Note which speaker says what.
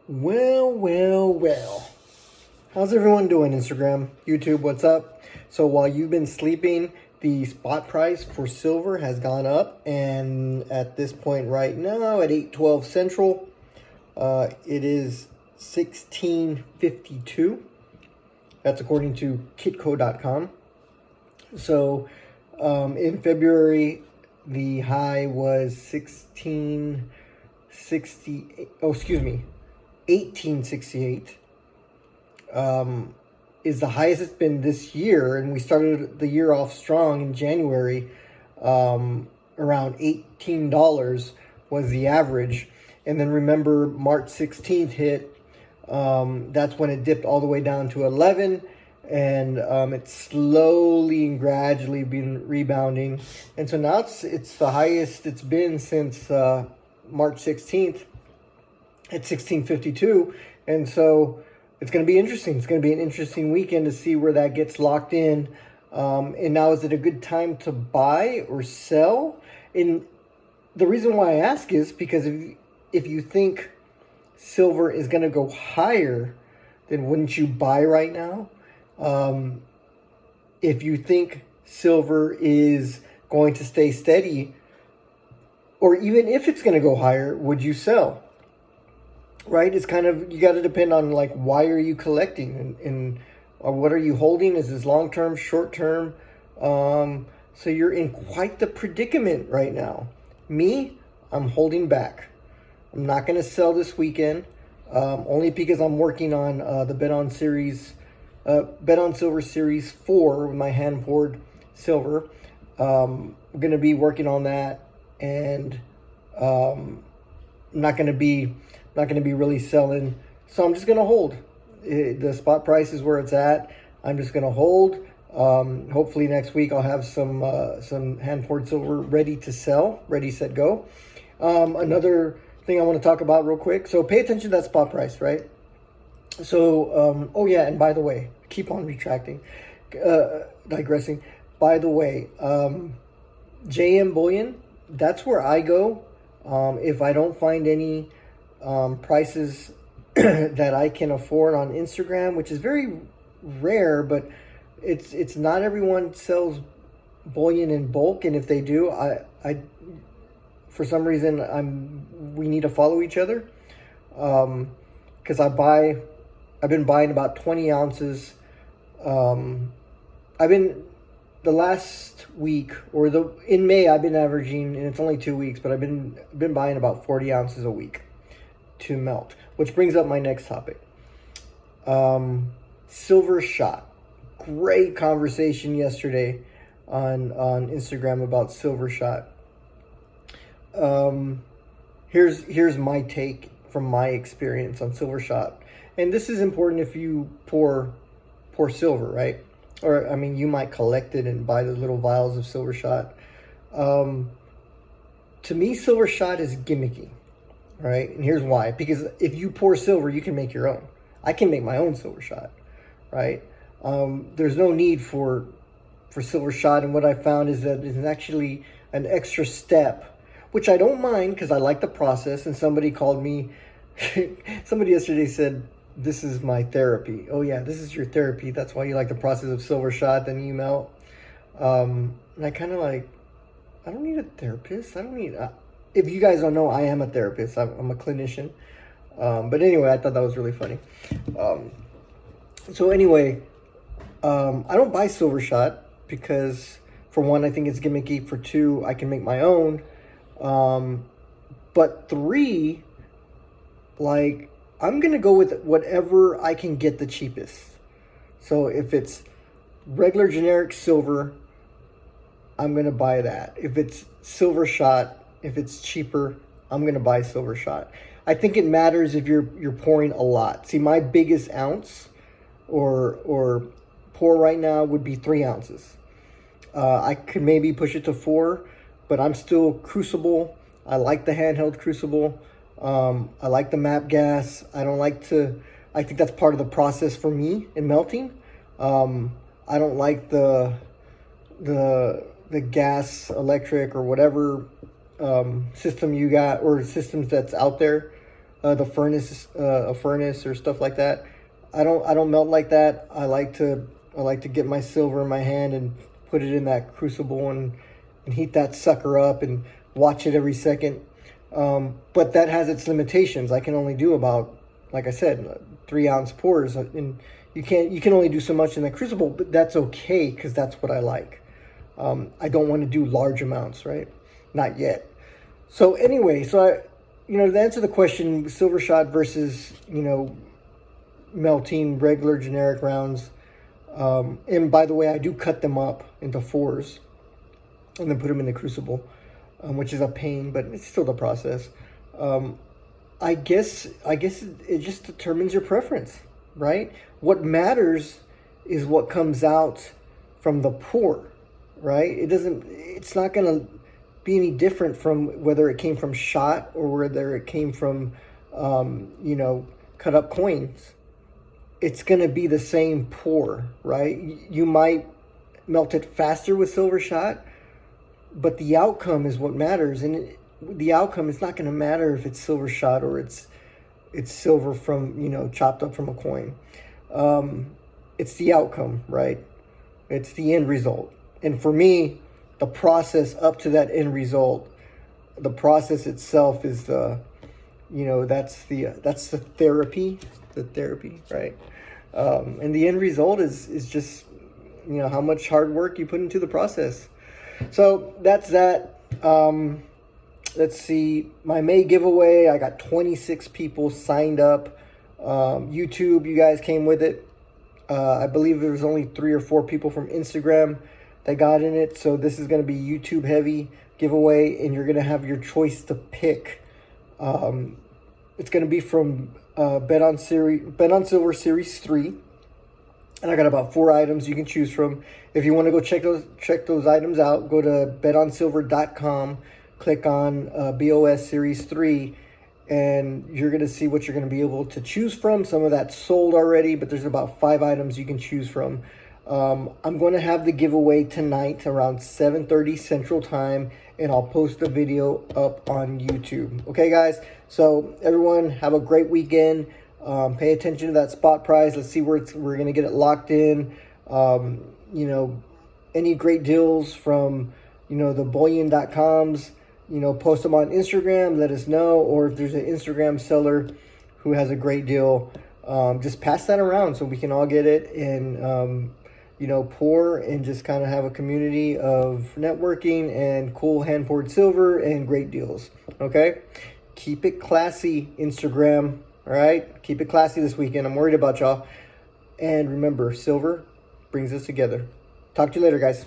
Speaker 1: Well. How's everyone doing? Instagram, YouTube, what's up? So while you've been sleeping, the spot price for silver has gone up, and at this point right now, at 8:12 Central, it is 1652. That's according to kitco.com. So in February, the high was 1660. Oh, excuse me. 1868 is the highest it's been this year, and we started the year off strong in January. Around $18 was the average, and then remember March 16th hit. That's when it dipped all the way down to 11, and it's slowly and gradually been rebounding, and so now it's the highest it's been since March 16th at 1652. And so it's going to be interesting. It's going to be an interesting weekend to see where that gets locked in. And now, is it a good time to buy or sell? And the reason why I ask is because if you think silver is going to go higher, then wouldn't you buy right now? If you think silver is going to stay steady, or even if it's going to go higher, would you sell? Right? It's kind of, you got to depend on like, why are you collecting and or what are you holding? Is this long term, short term? So you're in quite the predicament right now. Me, I'm holding back. I'm not going to sell this weekend, only because I'm working on the Bet on Silver Series 4 with my hand poured silver. I'm going to be working on that, and I'm not going to be really selling. So I'm just going to hold. The spot price is where it's at. I'm just going to hold. Hopefully next week I'll have some hand poured silver ready to sell, ready, set, go. Another thing I want to talk about real quick. So pay attention to that spot price, right? So, oh yeah, and by the way, keep on digressing. By the way, JM Bullion, that's where I go. If I don't find any prices that I can afford on Instagram, which is very rare, but it's not everyone sells bullion in bulk, and if they do, I for some reason we need to follow each other, because I've been buying about 20 ounces. I've been the last week, or in May, I've been averaging, and it's only 2 weeks, but I've been buying about 40 ounces a week to melt, which brings up my next topic. Silver shot. Great conversation yesterday on Instagram about silver shot. Here's my take from my experience on silver shot, and this is important if you pour silver, right? Or I mean, you might collect it and buy the little vials of silver shot. To me, silver shot is gimmicky. Right, and here's why. Because if you pour silver, you can make your own. I can make my own silver shot, right? There's no need for silver shot, and what I found is that it's actually an extra step, which I don't mind because I like the process. And somebody called me, somebody yesterday said, "This is my therapy." Oh yeah, this is your therapy. That's why you like the process of silver shot, then you melt. And I kind of like, I don't need a therapist. I don't need. If you guys don't know, I am a therapist. I'm a clinician. But anyway, I thought that was really funny. So anyway, I don't buy silver shot because, for one, I think it's gimmicky. For two, I can make my own. But three, like, I'm going to go with whatever I can get the cheapest. So if it's regular generic silver, I'm going to buy that. If it's silver shot, if it's cheaper, I'm going to buy silver shot. I think it matters if you're pouring a lot. See, my biggest ounce or pour right now would be 3 ounces. I could maybe push it to 4, but I'm still Crucible. I like the handheld Crucible. I like the MAP gas. I think that's part of the process for me in melting. I don't like the gas, electric, or whatever system you got, or systems that's out there. the furnace, a furnace or stuff like that. I don't melt like that. I like to get my silver in my hand and put it in that crucible and heat that sucker up and watch it every second. But that has its limitations. I can only do about, like I said, 3-ounce pours, and you can only do so much in the crucible, but that's okay because that's what I like. I don't want to do large amounts, right? Not yet. So anyway, to answer the question, silver shot versus, melting regular generic rounds. And by the way, I do cut them up into 4s and then put them in the crucible, which is a pain, but it's still the process. I guess it just determines your preference, right? What matters is what comes out from the pour, right? It's not going to be any different from whether it came from shot or whether it came from, cut up coins. It's going to be the same pour, right? You might melt it faster with silver shot, but the outcome is what matters. And the outcome is not going to matter if it's silver shot or it's silver from, chopped up from a coin. It's the outcome, right? It's the end result. And for me, the process up to that end result, the process itself is that's the therapy, right? And the end result is just, how much hard work you put into the process. So that's that. Let's see, my May giveaway, I got 26 people signed up. YouTube, you guys came with it. I believe there was only 3 or 4 people from Instagram that got in it. So this is going to be YouTube heavy giveaway, and you're going to have your choice to pick. It's going to be from Bet on Silver Series 3. And I got about 4 items you can choose from. If you want to go check those items out, go to betonsilver.com, click on BOS Series 3, and you're going to see what you're going to be able to choose from. Some of that's sold already, but there's about 5 items you can choose from. I'm going to have the giveaway tonight around 7:30 Central Time, and I'll post the video up on YouTube. Okay, guys? So everyone, have a great weekend. Pay attention to that spot price. Let's see where we're going to get it locked in. Any great deals from, the bullion.coms, post them on Instagram, let us know. Or if there's an Instagram seller who has a great deal, just pass that around so we can all get it and, pour and just kind of have a community of networking and cool hand-poured silver and great deals. Okay? Keep it classy, Instagram. All right? Keep it classy this weekend. I'm worried about y'all. And remember, silver brings us together. Talk to you later, guys.